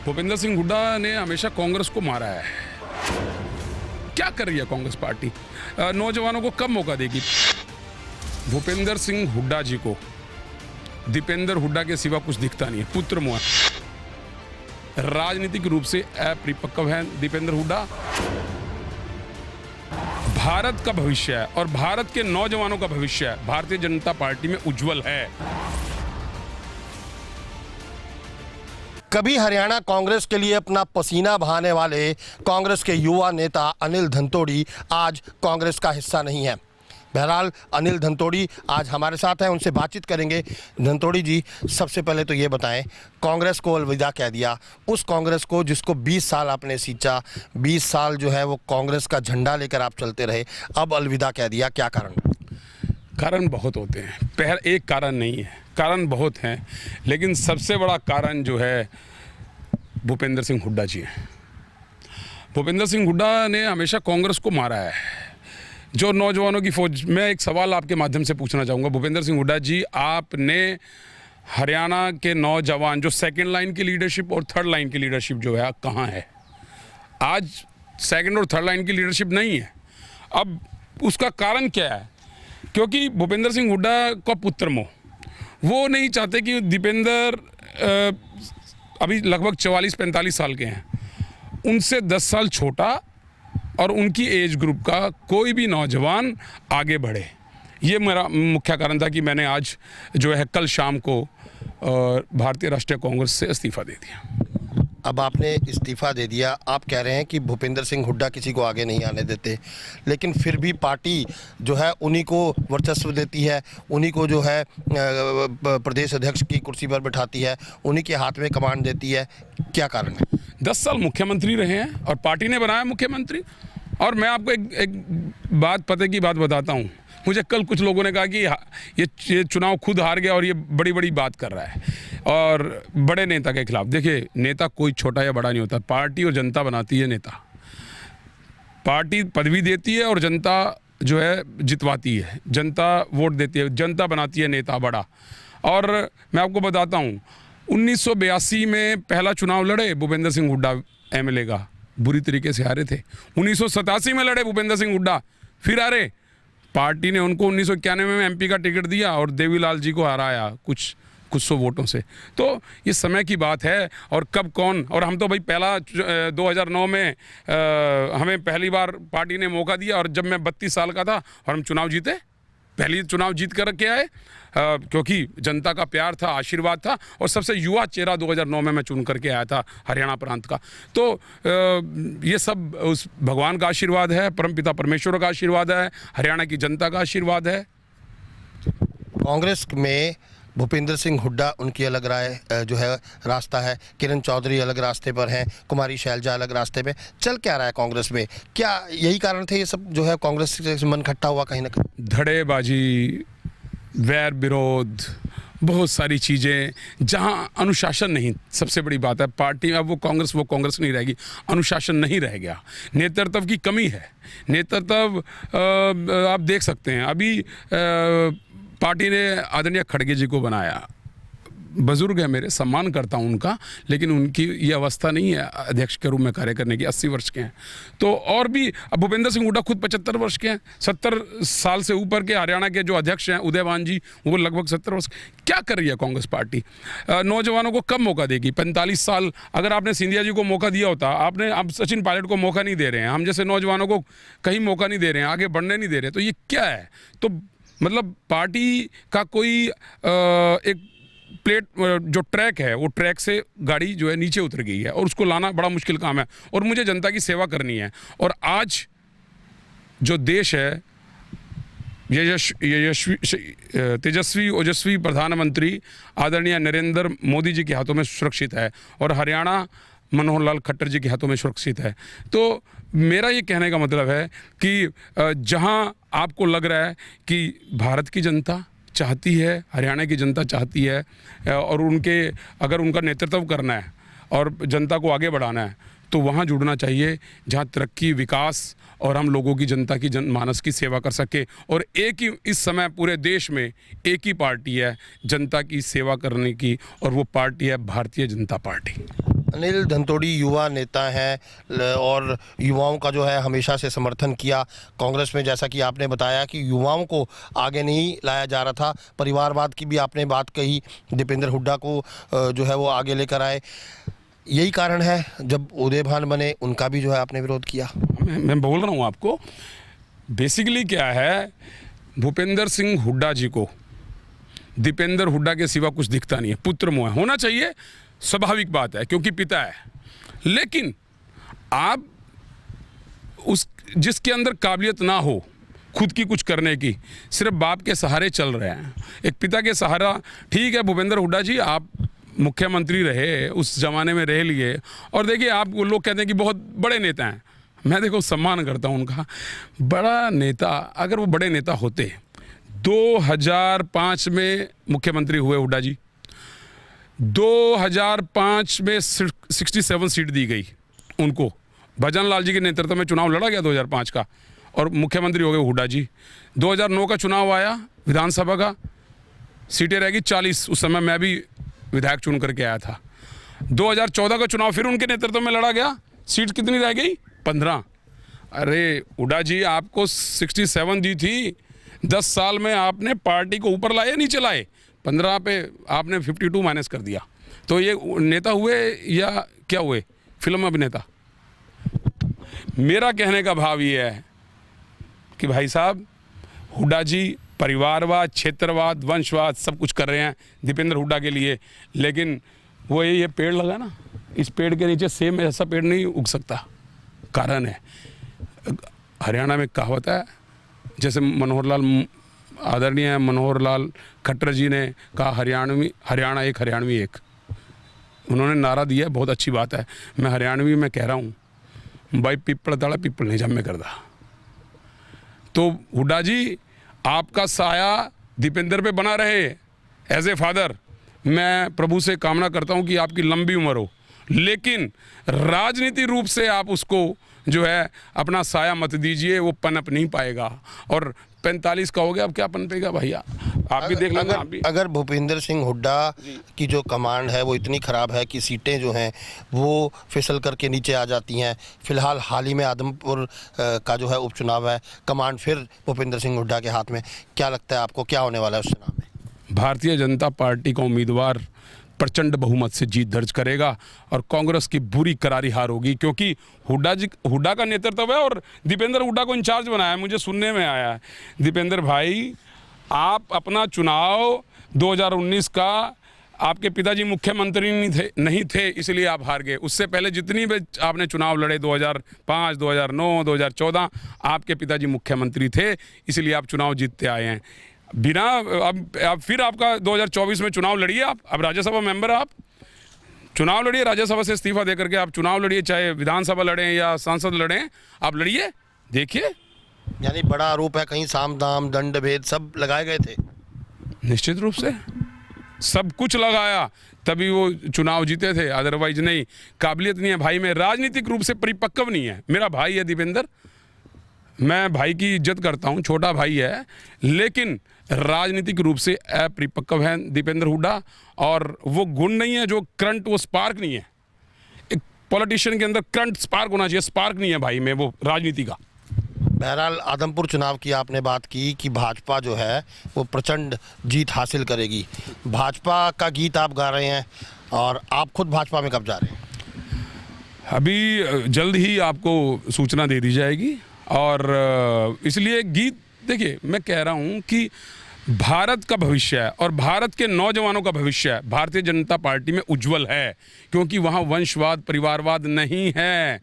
भूपेंद्र सिंह हुड्डा ने हमेशा कांग्रेस को मारा है। क्या कर रही है कांग्रेस पार्टी? नौजवानों को कब मौका देगी? भूपेंद्र सिंह हुड्डा जी को दीपेंद्र हुड्डा के सिवा कुछ दिखता नहीं है। पुत्र मुआ, राजनीतिक रूप से अपरिपक्व है दीपेंद्र हुड्डा। भारत का भविष्य है और भारत के नौजवानों का भविष्य है भारतीय जनता पार्टी में उज्जवल है। कभी हरियाणा कांग्रेस के लिए अपना पसीना बहाने वाले कांग्रेस के युवा नेता अनिल धनतोड़ी आज कांग्रेस का हिस्सा नहीं है। बहरहाल अनिल धनतोड़ी आज हमारे साथ हैं, उनसे बातचीत करेंगे। धनतोड़ी जी, सबसे पहले तो ये बताएं, कांग्रेस को अलविदा कह दिया, उस कांग्रेस को जिसको 20 साल आपने सींचा, 20 साल जो है वो कांग्रेस का झंडा लेकर आप चलते रहे, अब अलविदा कह दिया, क्या कारण? कारण बहुत होते हैं, एक कारण नहीं है, कारण बहुत हैं, लेकिन सबसे बड़ा कारण जो है भूपेंद्र सिंह हुड्डा जी हैं। भूपेंद्र सिंह हुड्डा ने हमेशा कांग्रेस को मारा है, जो नौजवानों की फौज। मैं एक सवाल आपके माध्यम से पूछना चाहूँगा, भूपेंद्र सिंह हुड्डा जी, आपने हरियाणा के नौजवान जो सेकंड लाइन की लीडरशिप और थर्ड लाइन की लीडरशिप जो है कहाँ है? आज सेकंड और थर्ड लाइन की लीडरशिप नहीं है। अब उसका कारण क्या है? क्योंकि भूपेंद्र सिंह हुड्डा का पुत्र मोह, वो नहीं चाहते कि दीपेंद्र अभी लगभग 44-45 साल के हैं, उनसे 10 साल छोटा और उनकी एज ग्रुप का कोई भी नौजवान आगे बढ़े। ये मेरा मुख्य कारण था कि मैंने आज जो है कल शाम को भारतीय राष्ट्रीय कांग्रेस से इस्तीफ़ा दे दिया। अब आपने इस्तीफ़ा दे दिया, आप कह रहे हैं कि भूपेंद्र सिंह हुड्डा किसी को आगे नहीं आने देते, लेकिन फिर भी पार्टी जो है उन्हीं को वर्चस्व देती है, उन्हीं को जो है प्रदेश अध्यक्ष की कुर्सी पर बिठाती है, उन्हीं के हाथ में कमान देती है। क्या कारण है? 10 साल मुख्यमंत्री रहे हैं और पार्टी ने बनाया मुख्यमंत्री। और मैं आपको एक बात, पते की बात बताता हूँ। मुझे कल कुछ लोगों ने कहा कि ये चुनाव खुद हार गया और ये बड़ी बड़ी बात कर रहा है और बड़े नेता के खिलाफ। देखिए, नेता कोई छोटा या बड़ा नहीं होता, पार्टी और जनता बनाती है नेता। पार्टी पदवी देती है और जनता जो है जितवाती है, जनता वोट देती है, जनता बनाती है नेता बड़ा। और मैं आपको बताता हूँ, 1982 में पहला चुनाव लड़े भूपेंद्र सिंह हुड्डा एमएलए का, बुरी तरीके से हारे थे। 1987 में लड़े भूपेंद्र सिंह हुड्डा, फिर हारे। पार्टी ने उनको 1991 में एमपी का टिकट दिया और देवीलाल जी को हराया कुछ सौ वोटों से। तो ये समय की बात है और कब कौन। और हम तो भाई पहला 2009 में हमें पहली बार पार्टी ने मौका दिया और जब मैं 32 साल का था और हम चुनाव जीते, पहली चुनाव जीत कर के आए, क्योंकि जनता का प्यार था, आशीर्वाद था और सबसे युवा चेहरा 2009 में मैं चुन करके आया था हरियाणा प्रांत का। तो ये सब उस भगवान का आशीर्वाद है, परमपिता परमेश्वर का आशीर्वाद है, हरियाणा की जनता का आशीर्वाद है। कांग्रेस में भूपेंद्र सिंह हुड्डा, उनकी अलग राय जो है रास्ता है, किरण चौधरी अलग रास्ते पर हैं, कुमारी शैलजा अलग रास्ते पे। चल क्या रहा है कांग्रेस में? क्या यही कारण थे ये सब जो है कांग्रेस से मन खट्टा हुआ कहीं ना कहीं? धड़ेबाजी, वैर विरोध, बहुत सारी चीज़ें, जहां अनुशासन नहीं। सबसे बड़ी बात है, पार्टी अब वो कांग्रेस नहीं रहेगी, अनुशासन नहीं रह गया, नेतृत्व की कमी है। नेतृत्व आप देख सकते हैं, अभी पार्टी ने आदरणीय खड़गे जी को बनाया, बुजुर्ग है मेरे, सम्मान करता हूं उनका, लेकिन उनकी ये अवस्था नहीं है अध्यक्ष के रूप में कार्य करने की। 80 वर्ष के हैं। तो और भी अब भूपेंद्र सिंह हुड्डा खुद 75 वर्ष के हैं, 70 साल से ऊपर के हरियाणा के जो अध्यक्ष हैं उदयवान जी, वो लगभग 70 वर्ष। क्या कर रही है कांग्रेस पार्टी? नौजवानों को कब मौका देगी? 45 साल अगर आपने सिंधिया जी को मौका दिया होता, आपने अब सचिन पायलट को मौका नहीं दे रहे हैं, हम जैसे नौजवानों को कहीं मौका नहीं दे रहे हैं, आगे बढ़ने नहीं दे रहे, तो ये क्या है? तो मतलब पार्टी का कोई एक प्लेट जो ट्रैक है, वो ट्रैक से गाड़ी जो है नीचे उतर गई है और उसको लाना बड़ा मुश्किल काम है। और मुझे जनता की सेवा करनी है। और आज जो देश है, तेजस्वी ओजस्वी प्रधानमंत्री आदरणीय नरेंद्र मोदी जी के हाथों में सुरक्षित है और हरियाणा मनोहर लाल खट्टर जी के हाथों में सुरक्षित है। तो मेरा ये कहने का मतलब है कि जहां आपको लग रहा है कि भारत की जनता चाहती है, हरियाणा की जनता चाहती है और अगर उनका नेतृत्व करना है और जनता को आगे बढ़ाना है, तो वहाँ जुड़ना चाहिए जहाँ तरक्की, विकास और हम लोगों की, जनता की, जनमानस की सेवा कर सके। और एक ही इस समय पूरे देश में एक ही पार्टी है जनता की सेवा करने की, और वो पार्टी है भारतीय जनता पार्टी। अनिल धंतोड़ी युवा नेता हैं और युवाओं का जो है हमेशा से समर्थन किया कांग्रेस में। जैसा कि आपने बताया कि युवाओं को आगे नहीं लाया जा रहा था, परिवारवाद की भी आपने बात कही, दीपेंद्र हुड्डा को जो है वो आगे लेकर आए। यही कारण है जब उदय भान बने उनका भी जो है आपने विरोध किया। मैं बोल रहा हूँ आपको, बेसिकली क्या है, भूपेंद्र सिंह हुड्डा जी को दीपेंद्र हुड्डा के सिवा कुछ दिखता नहीं है। पुत्र मोह होना चाहिए, स्वाभाविक बात है क्योंकि पिता है, लेकिन आप उस जिसके अंदर काबिलियत ना हो खुद की कुछ करने की, सिर्फ बाप के सहारे चल रहे हैं। एक पिता के सहारा, ठीक है भूपेंद्र हुड्डा जी आप मुख्यमंत्री रहे, उस ज़माने में रह लिए, और देखिए आप लोग कहते हैं कि बहुत बड़े नेता हैं, मैं देखो सम्मान करता हूं उनका। बड़ा नेता, अगर वो बड़े नेता होते, 2005 में मुख्यमंत्री हुए हुड्डा जी, 2005 में 67 सीट दी गई उनको, भजन लाल जी के नेतृत्व में चुनाव लड़ा गया 2005 का, और मुख्यमंत्री हो गए हुड्डा जी। 2009 का चुनाव आया विधानसभा का, सीटें रह गई 40, उस समय मैं भी विधायक चुन करके आया था। 2014 का चुनाव फिर उनके नेतृत्व में लड़ा गया, सीट कितनी रह गई? 15। अरे हुड्डा जी आपको 67 दी थी, 10 साल में आपने पार्टी को ऊपर लाए नीचे लाए? 15 पे आपने 52 माइनस कर दिया। तो ये नेता हुए या क्या हुए? फिल्म अभिनेता। मेरा कहने का भाव ये है कि भाई साहब, हुड्डा जी परिवारवाद, क्षेत्रवाद, वंशवाद सब कुछ कर रहे हैं दीपेंद्र हुड्डा के लिए, लेकिन वो ये पेड़ लगा ना, इस पेड़ के नीचे सेम ऐसा पेड़ नहीं उग सकता। कारण है, हरियाणा में कहावत है, जैसे आदरणीय मनोहर लाल खट्टर जी ने कहा, हरियाणा एक हरियाणवी एक, उन्होंने नारा दिया, बहुत अच्छी बात है। मैं हरियाणवी में कह रहा हूँ, भाई पिपल तड़ा पिपल नहीं जम्मे करदा। तो हुड्डा जी आपका साया दीपेंद्र पे बना रहे एज ए फादर। मैं प्रभु से कामना करता हूँ कि आपकी लंबी उम्र हो, लेकिन राजनीति रूप से आप उसको जो है अपना साया मत दीजिए, वो पनप नहीं पाएगा। और 45 का हो गया, अब क्या पनपेगा भैया, आप भी देख लेना। अगर भूपेंद्र सिंह हुड्डा की जो कमांड है वो इतनी ख़राब है कि सीटें जो हैं वो फिसल करके नीचे आ जाती हैं। फिलहाल हाल ही में आदमपुर का जो है उपचुनाव है, कमांड फिर भूपेंद्र सिंह हुड्डा के हाथ में। क्या लगता है आपको, क्या होने वाला है उस चुनाव में? भारतीय जनता पार्टी का उम्मीदवार प्रचंड बहुमत से जीत दर्ज करेगा और कांग्रेस की बुरी करारी हार होगी, क्योंकि हुड्डा का नेतृत्व है और दीपेंद्र हुड्डा को इंचार्ज बनाया है। मुझे सुनने में आया है, दीपेंद्र भाई आप अपना चुनाव 2019 का, आपके पिताजी मुख्यमंत्री नहीं थे इसलिए आप हार गए। उससे पहले जितनी भी आपने चुनाव लड़े, 2005, 2009, 2014, आपके पिताजी मुख्यमंत्री थे, इसलिए आप चुनाव जीतते आए हैं। बिना अब फिर आपका 2024 में चुनाव लड़िए, आप अब राज्यसभा मेंबर, आप चुनाव लड़िए, राज्यसभा से इस्तीफा देकर के आप चुनाव लड़िए, चाहे विधानसभा लड़ें या सांसद लड़ें, आप लड़िए, देखिए। यानी बड़ा आरोप है कहीं साम दाम दंड भेद सब लगाए गए थे? निश्चित रूप से सब कुछ लगाया, तभी वो चुनाव जीते थे, अदरवाइज नहीं। काबिलियत नहीं है भाई में, राजनीतिक रूप से परिपक्व नहीं है। मेरा भाई है दीपेंद्र, मैं भाई की इज्जत करता हूँ, छोटा भाई है, लेकिन राजनीतिक रूप से अपरिपक्व है दीपेंद्र हुड्डा। और वो गुण नहीं है जो करंट, वो स्पार्क नहीं है। एक पॉलिटिशियन के अंदर करंट स्पार्क होना चाहिए, स्पार्क नहीं है भाई में वो राजनीति का। बहरहाल आदमपुर चुनाव की आपने बात की कि भाजपा जो है वो प्रचंड जीत हासिल करेगी। भाजपा का गीत आप गा रहे हैं और आप खुद भाजपा में कब जा रहे हैं? अभी जल्द ही आपको सूचना दे दी जाएगी, और इसलिए गीत, देखिए मैं कह रहा हूँ कि भारत का भविष्य है और भारत के नौजवानों का भविष्य है भारतीय जनता पार्टी में उज्जवल है, क्योंकि वहाँ वंशवाद, परिवारवाद नहीं है।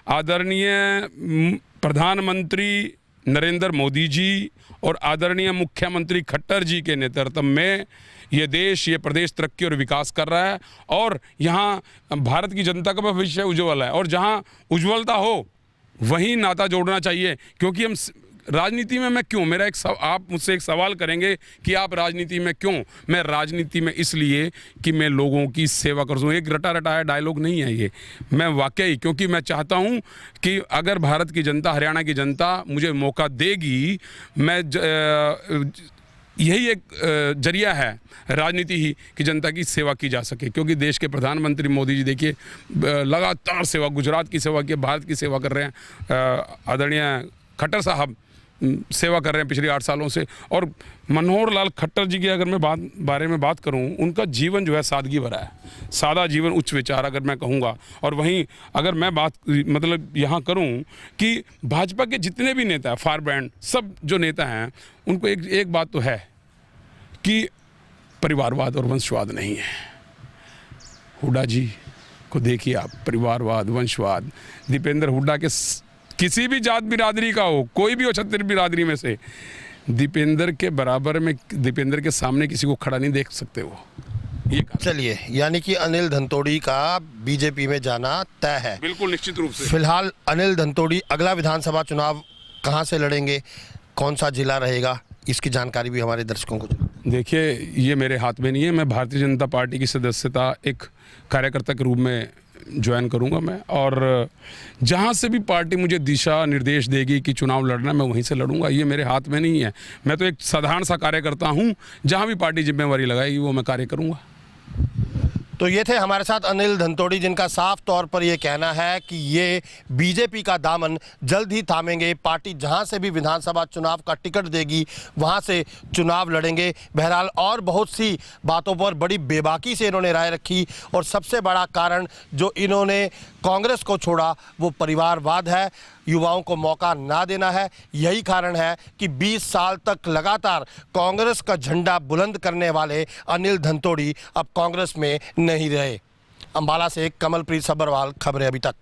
आदरणीय प्रधानमंत्री नरेंद्र मोदी जी और आदरणीय मुख्यमंत्री खट्टर जी के नेतृत्व में ये देश, ये प्रदेश तरक्की और विकास कर रहा है, और यहाँ भारत की जनता का भविष्य उज्जवल है। और जहाँ उज्ज्वलता हो वहीं नाता जोड़ना चाहिए, क्योंकि हम राजनीति में, मैं क्यों, मेरा आप मुझसे एक सवाल करेंगे कि आप राजनीति में क्यों? मैं राजनीति में इसलिए कि मैं लोगों की सेवा कर सकूं। एक रटा रटाया डायलॉग नहीं है ये, मैं वाकई, क्योंकि मैं चाहता हूं कि अगर भारत की जनता, हरियाणा की जनता मुझे मौका देगी, मैं यही एक जरिया है राजनीति ही कि जनता की सेवा की जा सके, क्योंकि देश के प्रधानमंत्री मोदी जी देखिए लगातार सेवा, गुजरात की सेवा की, भारत की सेवा कर रहे हैं। आदरणीय खट्टर साहब सेवा कर रहे हैं पिछले 8 सालों से। और मनोहर लाल खट्टर जी की अगर मैं बारे में बात करूं, उनका जीवन जो है सादगी भरा है, सादा जीवन, उच्च विचार अगर मैं कहूँगा। और वहीं अगर मैं बात मतलब यहाँ करूं कि भाजपा के जितने भी नेता हैं, फार ब्रांड सब जो नेता हैं, उनको एक बात तो है कि परिवारवाद और वंशवाद नहीं है। हुड्डा जी को देखिए आप, परिवारवाद, वंशवाद, दीपेंद्र हुड्डा के किसी भी जात बिरादरी का हो, कोई भी हो छत्तीस बिरादरी में से, दीपेंद्र के बराबर में, दीपेंद्र के सामने किसी को खड़ा नहीं देख सकते वो। ये चलिए, यानी कि अनिल धंतोड़ी का बीजेपी में जाना तय है। बिल्कुल निश्चित रूप से। फिलहाल अनिल धंतोड़ी अगला विधानसभा चुनाव कहां से लड़ेंगे, कौन सा जिला रहेगा, इसकी जानकारी भी हमारे दर्शकों को। देखिए, ये मेरे हाथ में नहीं है। मैं भारतीय जनता पार्टी की सदस्यता एक कार्यकर्ता के रूप में ज्वाइन करूंगा मैं, और जहां से भी पार्टी मुझे दिशा निर्देश देगी कि चुनाव लड़ना, मैं वहीं से लड़ूंगा। ये मेरे हाथ में नहीं है। मैं तो एक साधारण सा कार्यकर्ता हूं, जहां भी पार्टी जिम्मेवारी लगाएगी वो मैं कार्य करूंगा। तो ये थे हमारे साथ अनिल धंतोड़ी, जिनका साफ तौर पर ये कहना है कि ये बीजेपी का दामन जल्द ही थामेंगे। पार्टी जहां से भी विधानसभा चुनाव का टिकट देगी वहां से चुनाव लड़ेंगे। बहरहाल और बहुत सी बातों पर बड़ी बेबाकी से इन्होंने राय रखी, और सबसे बड़ा कारण जो इन्होंने कांग्रेस को छोड़ा वो परिवारवाद है, युवाओं को मौका ना देना है। यही कारण है कि 20 साल तक लगातार कांग्रेस का झंडा बुलंद करने वाले अनिल धंतोड़ी अब कांग्रेस में नहीं रहे। अंबाला से कमलप्रीत सब्बरवाल, खबरें अभी तक।